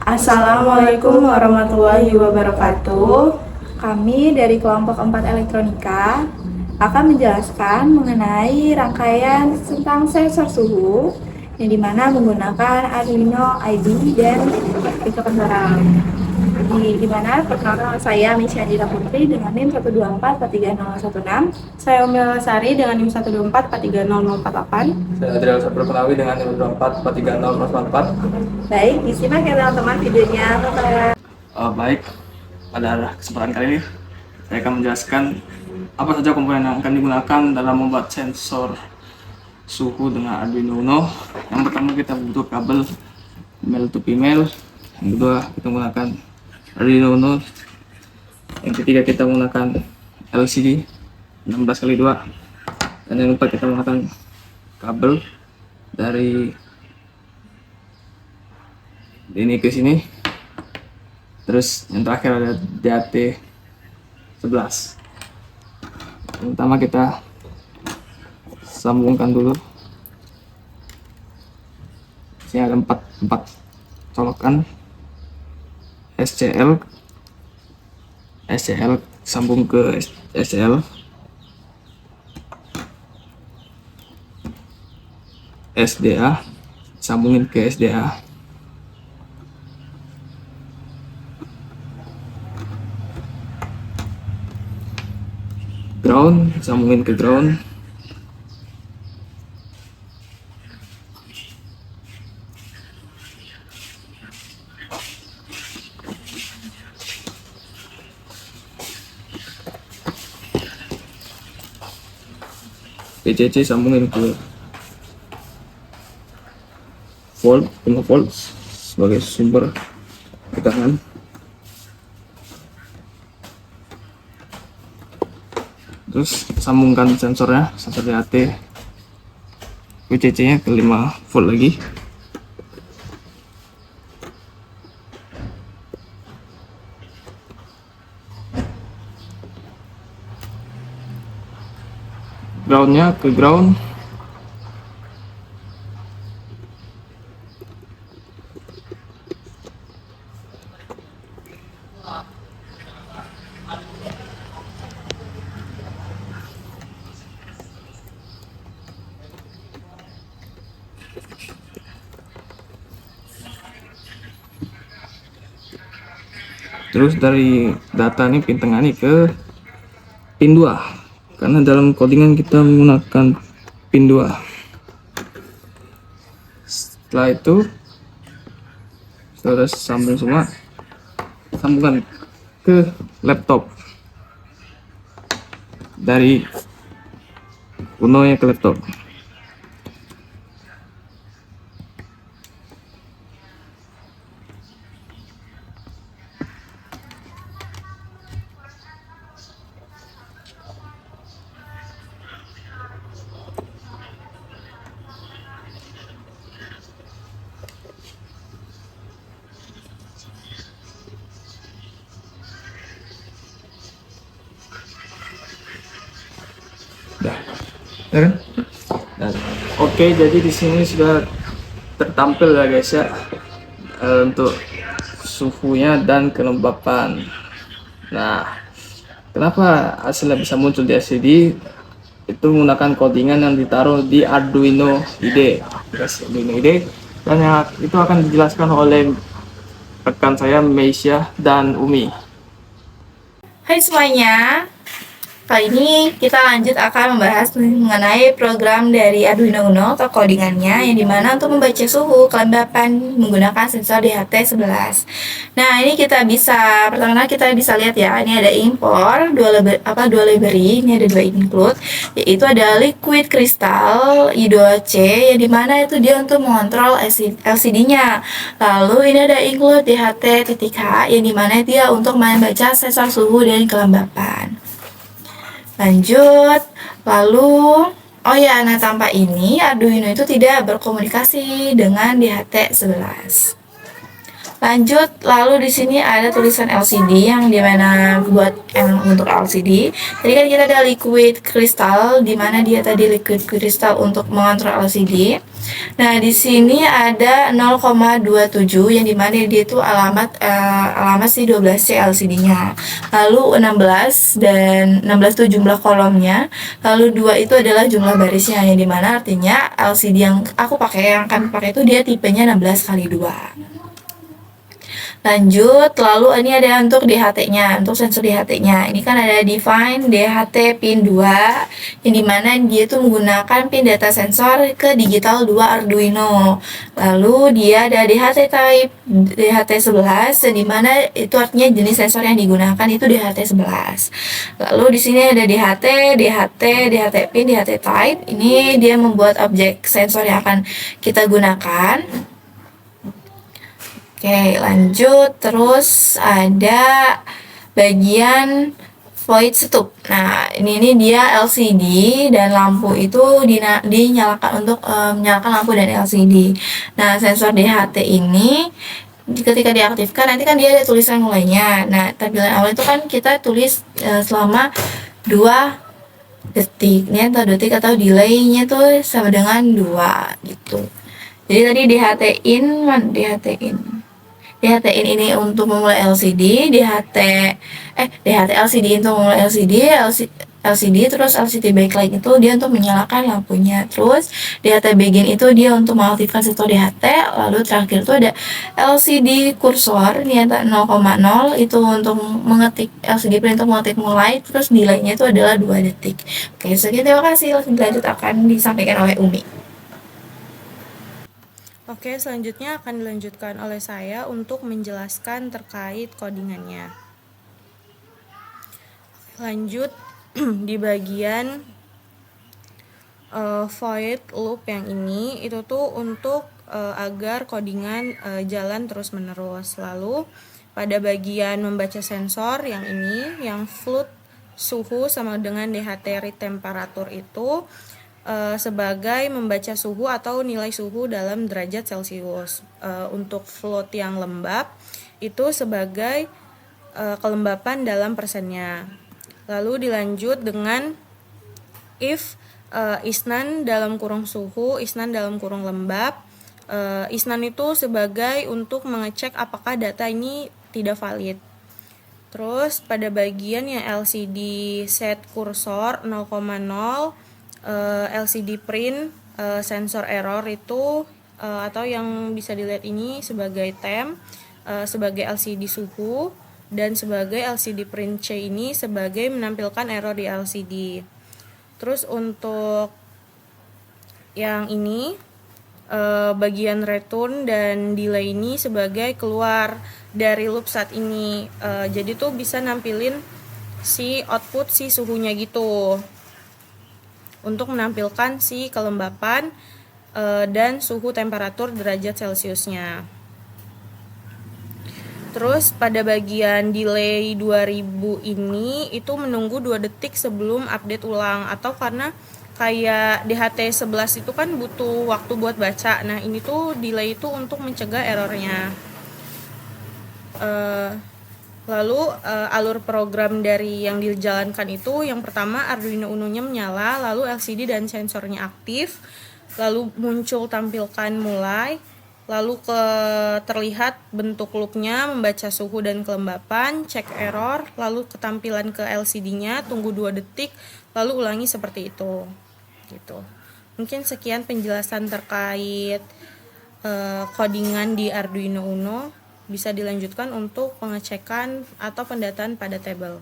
Assalamualaikum warahmatullahi wabarakatuh. Kami dari kelompok 4 elektronika akan menjelaskan mengenai rangkaian tentang sensor suhu yang dimana menggunakan Arduino IDE dan mikrokontroler. Dimana perkenalkan saya Misha Dira Putri dengan NIM 124430016. Saya Umi Lasari dengan NIM 124430048. Saya Adriel Sapropenawi dengan NIM 124430044. Baik, disimak ya teman-teman videonya. Baik, pada kesempatan kali ini saya akan menjelaskan apa saja komponen yang akan digunakan dalam membuat sensor suhu dengan Arduino Uno. Yang pertama kita butuh kabel male to female, yang kedua kita menggunakan Arduino Uno, yang ketiga kita menggunakan LCD 16x2, dan yang keempat kita menggunakan kabel dari ini ke sini. Terus yang terakhir ada DAT11. Yang pertama kita sambungkan dulu. Sini ada 4 colokan SCL sambung ke SCL, SDA sambungin ke SDA, ground sambungin ke ground, PCC sambungin ke volt 5 volt sebagai sumber tegangan. Terus sambungkan sensornya, sensor DAT VCC nya ke 5 volt lagi. Groundnya ke ground. Terus dari data ini pintengani ke pin 2, karena dalam codingan kita menggunakan pin 2. Setelah itu sudah sambung semua, sambungkan ke laptop, dari Uno nya ke laptop. Ya kan? Nah, oke, jadi di sini sudah tertampil ya guys ya, untuk suhunya dan kelembapan. Nah, kenapa hasilnya bisa muncul di LCD? Itu menggunakan codingan yang ditaruh di Arduino IDE, Arduino IDE, dan yang itu akan dijelaskan oleh rekan saya Meisya dan Umi. Hai semuanya, kali ini kita lanjut akan membahas mengenai program dari Arduino Uno atau codingannya, yang dimana untuk membaca suhu kelembapan menggunakan sensor DHT11. Nah, ini pertama kita bisa lihat ya, ini ada import dua library, ini ada 2 include, yaitu ada liquid crystal I2C, yang dimana itu dia untuk mengontrol LCD-nya. Lalu ini ada include DHT.H, yang dimana dia untuk membaca sensor suhu dan kelembapan. Lanjut, lalu nah tanpa ini Arduino itu tidak berkomunikasi dengan DHT11. Lanjut, lalu di sini ada tulisan LCD yang dimana buat yang untuk LCD. Tadi kan kita ada liquid crystal, dimana dia tadi liquid crystal untuk mengontrol LCD. Nah, di sini ada 0,27 yang dimana dia itu alamat si 12C LCD-nya. Lalu 16 dan 16 itu jumlah kolomnya. Lalu 2 itu adalah jumlah barisnya, yang dimana artinya LCD yang kami pakai itu dia tipenya 16 kali 2. Lanjut, lalu ini ada untuk DHT-nya, untuk sensor DHT-nya. Ini kan ada define DHT pin 2, yang dimana dia tuh menggunakan pin data sensor ke digital 2 Arduino. Lalu dia ada DHT type DHT11, yang dimana itu artinya jenis sensor yang digunakan itu DHT11. Lalu di sini ada DHT pin, DHT type. Ini dia membuat objek sensor yang akan kita gunakan. Oke, lanjut. Terus ada bagian void stup. Nah, ini dia LCD dan lampu itu dinyalakan untuk menyalakan lampu dan LCD. Nah, sensor DHT ini ketika diaktifkan nanti kan dia ada tulisan mulainya. Nah, tampilan awal itu kan kita tulis selama 2 detik. Ini atau detik atau delay-nya tuh sama dengan 2 gitu. Jadi tadi DHT-in ini untuk memulai LCD, DHT LCD untuk memulai LCD, terus LCD backlight itu dia untuk menyalakan lampunya, terus DHT begin itu dia untuk mengaktifkan sensor DHT, lalu terakhir itu ada LCD kursor ini ada 0,0 itu untuk mengetik LCD print untuk mengetik mulai, terus delaynya itu adalah 2 detik. Oke, sekian, terima kasih. Lanjut akan disampaikan oleh Umi. Oke, selanjutnya akan dilanjutkan oleh saya untuk menjelaskan terkait codingannya. Lanjut di bagian void loop yang ini, itu tuh untuk agar codingan jalan terus menerus. Lalu pada bagian membaca sensor yang ini, yang float suhu sama dengan DHT read temperatur itu sebagai membaca suhu atau nilai suhu dalam derajat Celcius. Untuk float yang lembab itu sebagai kelembapan dalam persennya. Lalu dilanjut dengan if isnan dalam kurung suhu, isnan dalam kurung lembab. Isnan itu sebagai untuk mengecek apakah data ini tidak valid. Terus pada bagian yang LCD set kursor 0,0, LCD print sensor error itu atau yang bisa dilihat ini sebagai temp, sebagai LCD suhu, dan sebagai LCD print C ini sebagai menampilkan error di LCD. Terus untuk yang ini bagian return dan delay ini sebagai keluar dari loop saat ini. Jadi tuh bisa nampilin si output si suhunya gitu, untuk menampilkan si kelembapan dan suhu temperatur derajat Celciusnya. Terus pada bagian delay 2000 ini itu menunggu 2 detik sebelum update ulang, atau karena kayak DHT11 itu kan butuh waktu buat baca. Nah, ini tuh delay itu untuk mencegah errornya. Lalu alur program dari yang dijalankan itu, yang pertama Arduino Uno-nya menyala, lalu LCD dan sensornya aktif, lalu muncul tampilkan mulai, lalu terlihat bentuk loopnya, membaca suhu dan kelembapan, cek error, lalu ketampilan ke LCD-nya, tunggu 2 detik, lalu ulangi seperti itu. Gitu. Mungkin sekian penjelasan terkait codingan di Arduino Uno. Bisa dilanjutkan untuk pengecekan atau pendataan pada tabel.